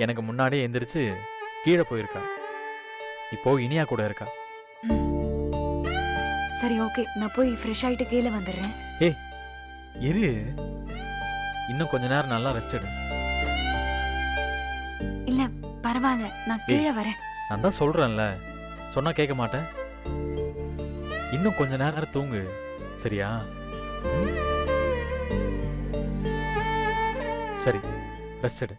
எனக்கு முன்னாடியே எந்திரிச்சு கீழே போயிருக்கா. இப்போ இனியா கூட இருக்கா. சரி ஓகே, நான் போய் ஃப்ரெஷ் ஆயிட்டு கீழே வந்துடுறேன். ஏய் இரு, இன்னும் கொஞ்ச நேரம் நல்லா ரெஸ்ட் எடு. இல்ல பரவாயில்ல, நான் கீழே வரேன். நான் தான் சொல்றேன்ல, சொன்னா கேட்க மாட்டேன். இன்னும் கொஞ்ச நேரம் தூங்கு, சரியா? சரி, ரெஸ்ட் எடு.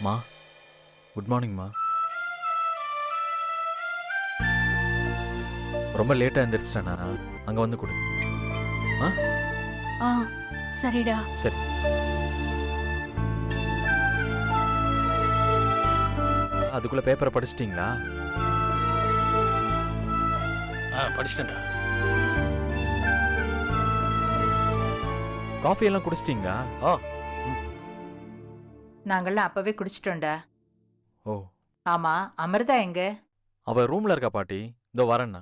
மா, குட் மார்னிங்மா. ரொம்ப லேட்டாக எழுந்திரிச்சிட்டேனா? அங்கே வந்து கொடு. சரிடா. சரி. அதுக்குள்ள பேப்பரை படிச்சிட்டிங்களா? படிச்சிட்டேன்டா. காஃபி எல்லாம் குடிச்சிட்டிங்களா? நாங்கெல்லாம் அப்பவே குடிச்சிட்டோம்டா. ஓ ஆமா, அமிர்தா எங்க? அவ ரூம்ல இருக்கா பாட்டி. இதோ வரேன்னா.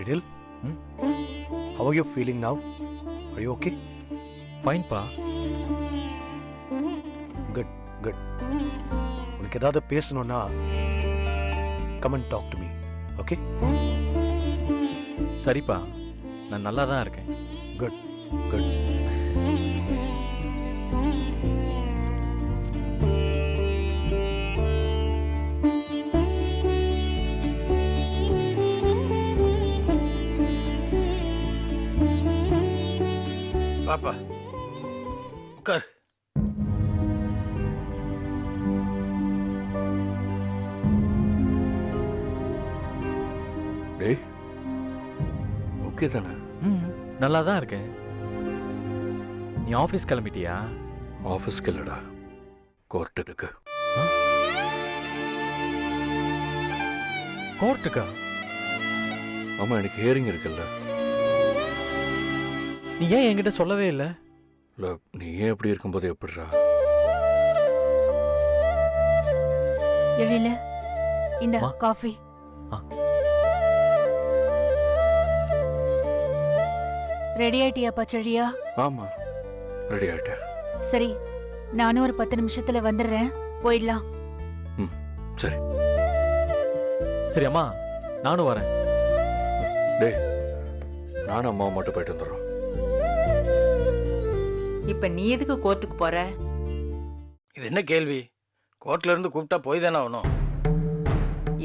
Edil, how are you feeling now? Are you okay? Fine பா. Good, good. உனக்கு ஏதாவது பேசணும்னா come and talk to me, okay? சரிப்பா, நான் நல்லா தான் இருக்கேன். Good, good. பாப்பா உட்கார். டேய், ஓகே தானே? நல்லா தான் இருக்கேன். நீ ஆஃபீஸ் கிளம்பிட்டியா? ஆஃபீஸ்க்கு இல்லடா, கோர்ட்டுக்கு. கோர்ட்டுக்கா? ஆமா, எனக்கு ஹியரிங் இருக்குல்ல. நீ ஏன் என்கிட்ட சொல்லவே இல்லை? இல்லை, நீ ஏன் எப்படி இருக்கும்போது எப்படிடா? எழில, இந்த காஃபி. ரெடி ஆயிட்டியா பச்சழியா? ஆமா, ரெடி ஆயிட்டேன். சரி, நானும் ஒரு 10 நிமிஷத்துல வந்துடுறேன், போயிடலாம். சரி சரி அம்மா, நானும் வரேன். டேய், நானும் அம்மா மட்டும் போயிட்டு வந்துடுறோம். இப்ப நீ எதுக்கு கோர்ட்டுக்கு போற? இது என்ன கேள்வி? கோர்ட்ல இருந்து கூப்பிட்டா போய் தானே ஆகணும்.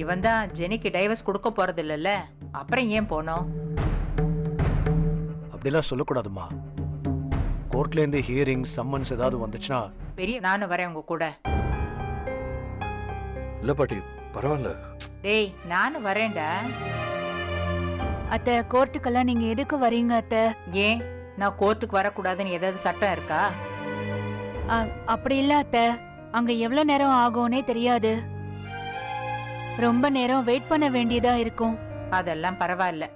இவன் தான் ஜெனிக்கு டைவர்ஸ் கொடுக்க போறது இல்லல்ல, அப்புறம் ஏன் போனோம்? அப்படிலாம் சொல்லக்கூடாதுமா. கோர்ட்ல இருந்து ஹியரிங் சம்மன்ஸ் ஏதாவது வந்துச்சுன்னா பெரிய நானும் வரேன் உங்க கூட. இல்ல பாட்டி, பரவாயில்ல. டேய், நானும் வரேன்டா. அத்தை, கோர்ட்டுக்கெல்லாம் நீங்க எதுக்கு வரீங்க அத்தை? ஏன் நான் கோர்ட்டுக்கு வரக்கூடாதுன்னு ஏதாவது சட்டம் இருக்கா? அப்படி இல்ல அத்தை, அங்க எவ்வளவு நேரம் ஆகும்னே தெரியாது. ரொம்ப நேரம் வெயிட் பண்ண வேண்டியதா இருக்கும். அதெல்லாம் பரவாயில்ல,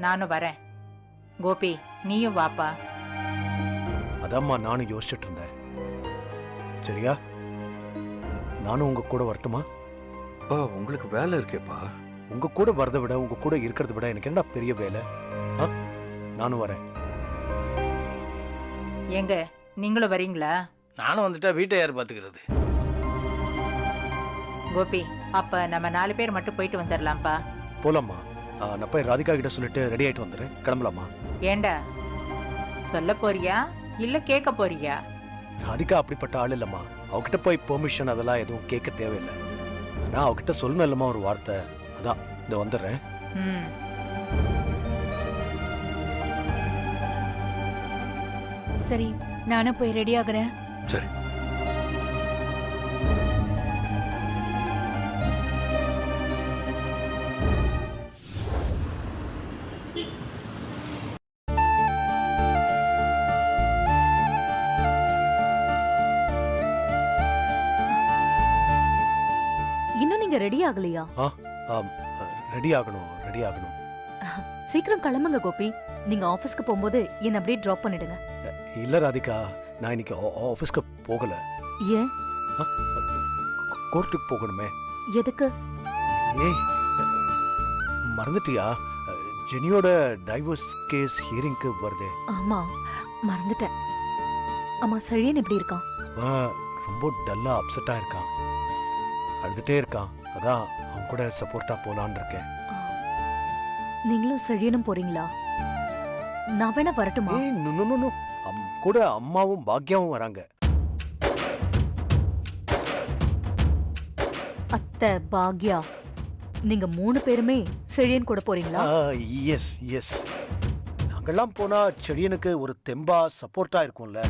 நானும் வரேன். கோபி, நீயும் வாப்பா. அதாம்மா நானும் யோசிச்சுட்டு இருந்தேன். சரியா, நானும் உங்க கூட வரட்டுமா? பா, உங்களுக்கு வேலை இருக்கேப்பா. உங்க கூட வரதை விட உங்க கூட இருக்கிறத விட எனக்கு என்ன பெரிய வேலை? நானும் வரேன். எங்க நீங்களும் வரீங்களா? நானும் வந்துட்டா வீட்டை யார் பாத்துக்கிறது? கோபி, அப்ப நம்ம 4 பேர் மட்டும் போயிட்டு வந்துடலாம்ப்பா. போலாமா? நான் போய் ராதிகா கிட்ட சொல்லிட்டு ரெடி ஆயிட்டு வந்துடுறேன். கிளம்பலாமா? ஏண்டா, சொல்ல போறியா இல்ல கேட்க போறியா? ராதிகா அப்படிப்பட்ட ஆள் இல்லம்மா. அவகிட்ட போய் பெர்மிஷன் அதெல்லாம் எதுவும் கேட்க தேவையில்லை. நான் அவகிட்ட சொல்லணும் இல்லம்மா ஒரு வார்த்தை. அதான் இந்த வந்துடுறேன். சரி, நானும் போய் ரெடி ஆகுறேன். சரி. நீங்க ரெடி ஆகலையா? ரெடி ஆகணும், ரெடி ஆகணும். சீக்கிரம் கிளம்புங்க கோபி. நீங்க ஆபீஸ்க்கு போகும்போது என்ன அப்படியே டிராப் பண்ணிடுங்க. இல்ல ராதிகா, நான் இன்னைக்கு ஆபீஸ்க்கு போகல. ஏன்? கோர்ட்டுக்கு போகணுமே. எதுக்கு? ஏய், மறந்துட்டியா? ஜெனியோட டைவர்ஸ் கேஸ் ஹியரிங்க்கு வருது. ஆமா, மறந்துட்டேன். ஆமா, செழியன் எப்படி இருக்கான்? ரொம்ப டல்லா அப்செட்டா இருக்கான், அழுதுட்டே இருக்கான். அதான் அவன் கூட சப்போர்ட்டா போலான்னு இருக்கேன். நீங்களும் செழியனும் போறீங்களா? நான் வேணா வரட்டுமா? ஏய், நோ, கூட அம்மாவும் பாக்யாவும் வராங்க. அத்தை, பாக்யா, நீங்க 3 பேருமே செழியன் கூட போறீங்களா? Yes yes. நாங்கெல்லாம் போனா செடியனுக்கு ஒரு தெம்பா சப்போர்ட்டா இருக்கும்ல.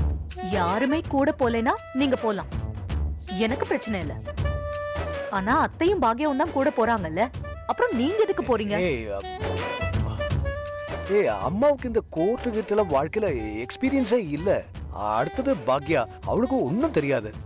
யாருமே கூட போலேனா நீங்க போலாம், எனக்கு பிரச்சனை இல்ல. ஆனா அத்தையும் பாக்யாவும் தான் கூட போறாங்கல்ல, அப்புறம் நீங்க எதுக்கு போறீங்க? ஏய், அம்மாவுக்கு இந்த கோர்ட்டு கிட்ட வாழ்க்கையில எக்ஸ்பீரியன்ஸே இல்ல. அடுத்தது பாக்யா, அவளுக்கு ஒன்னும் தெரியாது.